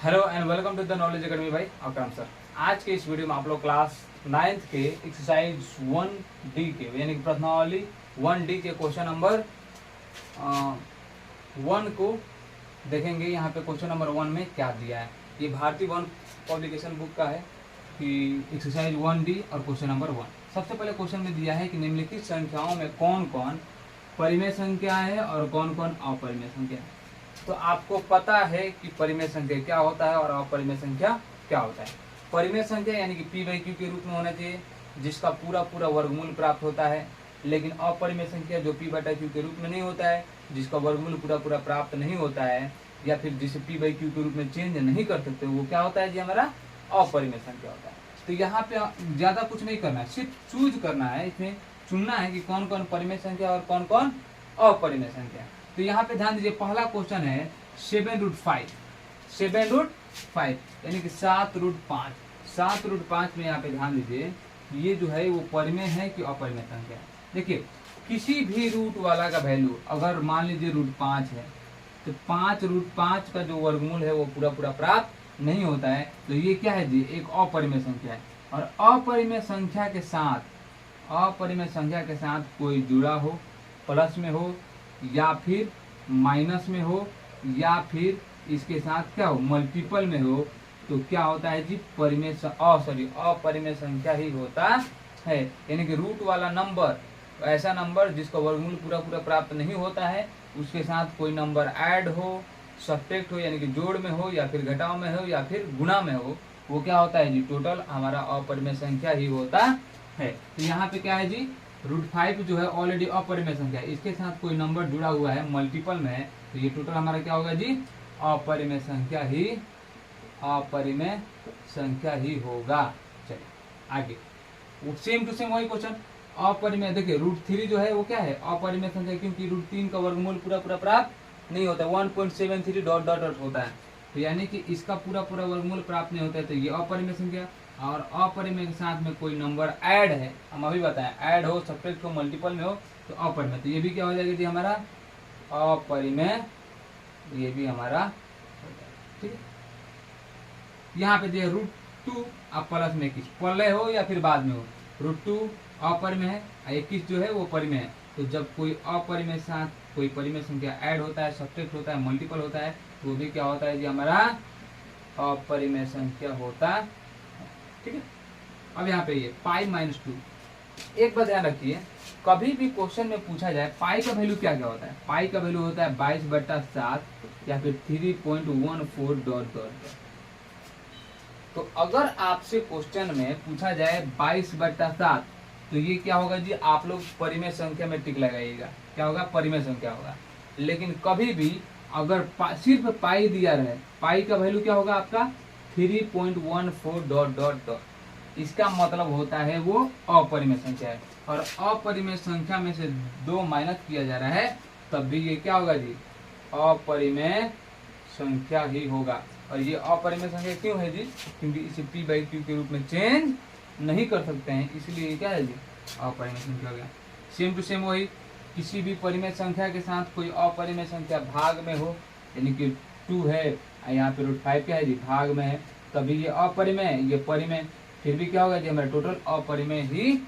Hello and welcome to the knowledge academy भाई Akram sir. आज के इस वीडियो में आप लोग क्लास 9th के एक्सरसाइज 1D के यानी कि प्रश्नावली 1D के क्वेश्चन नंबर 1 को देखेंगे। यहाँ पे क्वेश्चन नंबर 1 में क्या दिया है, ये भारतीय वन पब्लिकेशन बुक का है कि एक्सरसाइज 1D और क्वेश्चन नंबर 1। सबसे पहले क्वेश्चन में दिया है कि निम्नलिखित संख्याओं में कौन कौन परिमेय संख्या है और कौन कौन अपरिमेय संख्या है। तो आपको पता है कि परिमेय संख्या क्या होता है और अपरिमेय संख्या क्या होता है। परिमेय संख्या यानी कि p/q के रूप में होना चाहिए जिसका पूरा वर्गमूल प्राप्त होता है, लेकिन अपरिमेय संख्या जो p/q के रूप में नहीं होता है, जिसका वर्गमूल पूरा प्राप्त नहीं होता है, या फिर जिसे p/q के रूप में चेंज नहीं कर सकते, वो क्या होता है जी, हमारा अपरिमेय संख्या होता है। तो यहाँ पे ज्यादा कुछ नहीं करना है, सिर्फ चूज करना है, इसमें चुनना है कि कौन कौन परिमेय संख्या और कौन कौन अपरिमेय संख्या। तो यहाँ पे ध्यान दीजिए, पहला क्वेश्चन है 7√5 यानी कि 7√5। 7√5 में यहाँ पे ध्यान दीजिए, ये जो है वो परिमेय है कि अपरिमेय संख्या है। देखिए किसी भी रूट वाला का वैल्यू अगर मान लीजिए √5 है तो 5√5 का जो वर्गमूल है वो पूरा प्राप्त नहीं होता है, तो ये क्या है जी, एक अपरिमेय संख्या है। और अपरिमेय संख्या के साथ कोई जुड़ा हो, प्लस में हो या फिर माइनस में हो या फिर इसके साथ क्या हो, मल्टीपल में हो, तो क्या होता है जी, अपरिमेय संख्या ही होता है। यानी कि रूट वाला नंबर, ऐसा नंबर जिसका वर्गमूल पूरा प्राप्त नहीं होता है, उसके साथ कोई नंबर ऐड हो, सब्ट्रैक्ट हो यानी कि जोड़ में हो या फिर घटाव में हो या फिर गुणा में हो, वो क्या होता है जी, टोटल हमारा अपरिमेय संख्या ही होता है। तो यहाँ पे क्या है जी, √5 जो है ऑलरेडी अपरिमेय संख्या है, इसके साथ कोई नंबर जुड़ा हुआ है, मल्टीपल में है, तो ये टोटल हमारा क्या होगा जी, अपरिमेय संख्या ही होगा। चलिए आगे, सेम टू सेम वही क्वेश्चन अपरिमेय। देखिए √3 जो है वो क्या है, अपरिमेय संख्या, क्योंकि √3 का वर्गमूल पूरा प्राप्त नहीं होता, 1.73 डॉट होता है, तो यानी कि इसका पूरा वर्गमूल प्राप्त नहीं होता है, तो ये अपरिमेय संख्या। और अपरिमेय के साथ में कोई नंबर ऐड है, हम अभी बताएं, ऐड हो, सब्ट्रैक्ट हो, मल्टीपल में हो, तो अपरिमेय, तो ये भी क्या हो जाएगा जी, हमारा अपरिमेय, ये भी हमारा, ठीक है। यहाँ पे दिया √2 आप प्लस में 21, पहले हो या फिर बाद में हो, √2 अपरिमेय है, 21 जो है वो परिमेय है। तो जब कोई अपरिमेय साथ कोई परिमेय संख्या ऐड होता है, सब्ट्रैक्ट होता है, मल्टीपल होता है, तो वो भी क्या होता है जी, हमारा अपरिमेय संख्या होता है, ठीक है। अब यहाँ पे ये π-2, एक बात ध्यान रखिए, कभी भी क्वेश्चन में पूछा जाए पाई का वैल्यू क्या होता है, पाई का वैल्यू होता है 22/7 या फिर 3.14 ... तो अगर आपसे क्वेश्चन में पूछा जाए 22/7, तो ये क्या होगा जी, आप लोग परिमेय संख्या में टिक लगाइएगा, क्या होगा, परिमेय संख्या होगा। लेकिन कभी भी अगर सिर्फ पाई दिया रहे, पाई का वैल्यू क्या होगा आपका 3.14 ... इसका मतलब होता है वो अपरिमेय संख्या है, और अपरिमेय संख्या में से 2 माइनस किया जा रहा है, तब भी ये क्या होगा जी, अपरिमेय संख्या ही होगा। और ये अपरिमेय संख्या क्यों है जी, क्योंकि इसे p/q के रूप में चेंज नहीं कर सकते हैं, इसलिए ये क्या है जी, अपरिमेय संख्या हो गया। सेम टू सेम वही, किसी भी परिमेय संख्या के साथ कोई अपरिमेय संख्या भाग में हो, यानी कि 2 है, यहाँ पे √5 क्या है जी, भाग में है, तभी ये अपरिमेय, ये परिमेय, फिर भी क्या होगा जी, हमारा टोटल अपरिमेय ही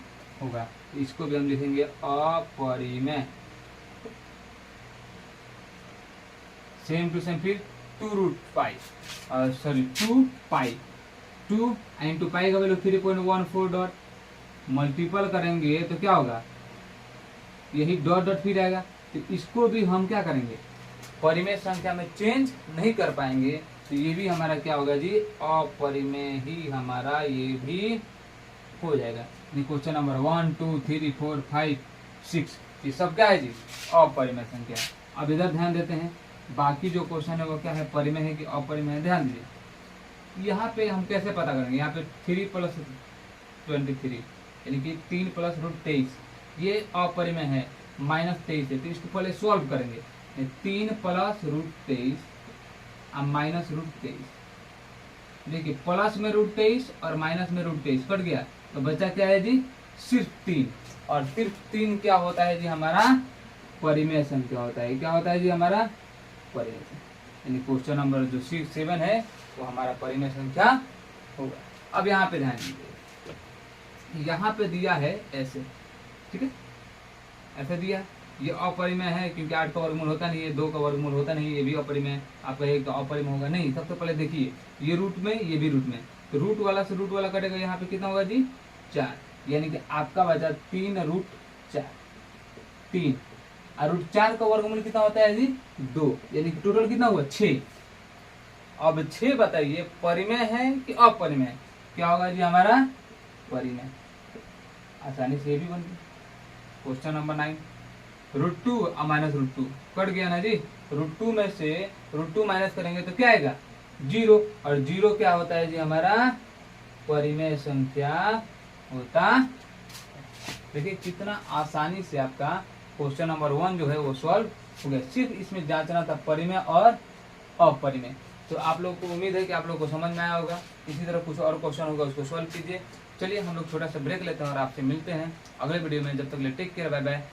होगा। तो इसको भी हम लिखेंगे अपरिमेय। सेम टू सेम फिर 2 इंटू पाई का वैल्यू 3.14 ... मल्टीपल करेंगे तो क्या होगा, यही डॉट फिर आएगा, तो इसको भी हम क्या करेंगे, परिमेय संख्या में चेंज नहीं कर पाएंगे, तो ये भी हमारा क्या होगा जी, अपरिमेय ही हमारा ये भी हो जाएगा। क्वेश्चन नंबर 1 2 3 4 5 6 ये सब क्या है जी, अपरिमेय संख्या। अब इधर ध्यान देते हैं, बाकी जो क्वेश्चन है वो क्या है, परिमेय है कि अपरिमेय है। ध्यान दीजिए, यहाँ पे हम कैसे पता करेंगे, यहाँ पे 3 + 23 यानी कि 3 + √23, ये अपरिमेय है, -23 है, तो इसको पहले सॉल्व करेंगे, 3 + √23 और -√23, देखिए प्लस में √23 और माइनस में √23 कट गया, तो बचा क्या है जी, सिर्फ 3, और सिर्फ 3 क्या होता है जी, हमारा परिमेय संख्या होता है। क्या होता है जी, हमारा परिमेय संख्या। यानी क्वेश्चन नंबर जो 7 है वो हमारा परिमेय संख्या होगा। अब यहाँ पे ध्यान दीजिए, यहाँ पे दिया है ऐसे, ठीक है, ऐसे दिया, ये अपरिमेय है क्योंकि 8 का वर्गमूल होता नहीं है, 2 का वर्गमूल होता नहीं है, ये भी अपरिमेय। आपका 1 तो अपरिमेय होगा नहीं। सबसे पहले देखिए ये रूट में, ये भी रूट में, तो रूट वाला से रूट वाला कटेगा, यहाँ पे कितना होगा जी 4, यानी कि आपका बचा 3√4, 3 और √4 का वर्गमूल कितना होता है जी 2, यानी कि टोटल कितना हुआ 6। अब 6 बताइए परिमेय है कि अपरिमेय? क्या होगा जी हमारा परिमेय। आसानी से ये भी बन गया। क्वेश्चन नंबर 9, √2 और -√2 कट गया ना जी। √2 में से √2 माइनस करेंगे तो क्या आएगा 0, और 0 क्या होता है जी हमारा परिमेय संख्या होता। देखिए कितना आसानी से आपका क्वेश्चन नंबर 1 जो है वो सॉल्व हो गया। सिर्फ इसमें जांचना था परिमेय और अपरिमेय। तो आप लोग को उम्मीद है कि आप लोग को समझ में आया होगा। इसी तरह कुछ और क्वेश्चन होगा उसको सॉल्व कीजिए। चलिए हम लोग छोटा सा ब्रेक लेते हैं और आपसे मिलते हैं अगले वीडियो में। जब तक ले टेक केयर, बाय बाय।